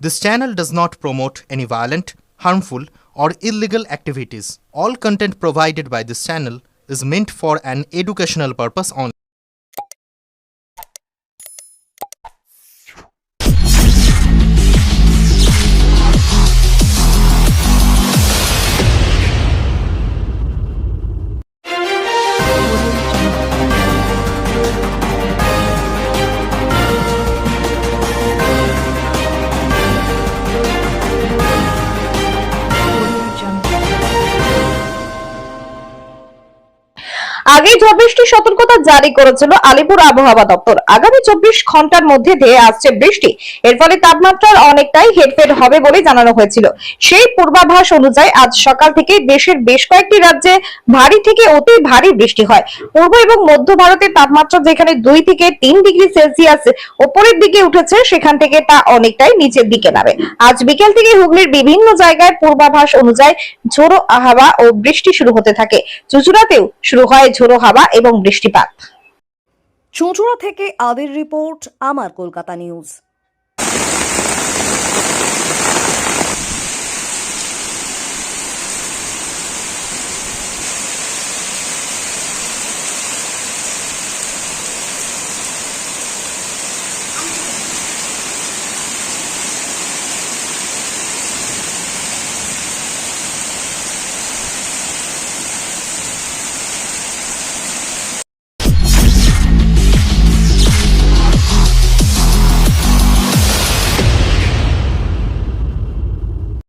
This channel does not promote any violent, harmful, or illegal activities. All content provided by this channel is meant for an educational purpose only. আগে ঝড় বৃষ্টির সতর্কতা জারি করেছিল আলিপুর আবহাওয়া দপ্তর। আগামী 24 ঘন্টার মধ্যে ধেয়ে আসছে বৃষ্টি। এর ফলে তাপমাত্রার অনেকটাই হেরফের হবে বলে জানানো হয়েছিল। সেই পূর্বাভাস অনুযায়ী আজ সকাল থেকে দেশের বেশ কয়েকটি রাজ্যে ভারী থেকে অতি ভারী বৃষ্টি হয়। পূর্ব এবং মধ্য ভারতের তাপমাত্রা যেখানে 2 থেকে 3 ডিগ্রি সেলসিয়াস উপরের দিকে উঠেছে, সেখান থেকে তা অনেকটাই নিচের দিকে নামে। আজ বিকেল থেকে হুগলির বিভিন্ন জায়গায় পূর্বাভাস অনুযায়ী ঝোড়ো হাওয়া ও বৃষ্টি শুরু হতে থাকে। চুঁচুড়াতেও শুরু হয় ঝোড়ো হাওয়া এবং বৃষ্টিপাত। চুঁচুড়া থেকে আদির রিপোর্ট, আমার কলকাতা নিউজ।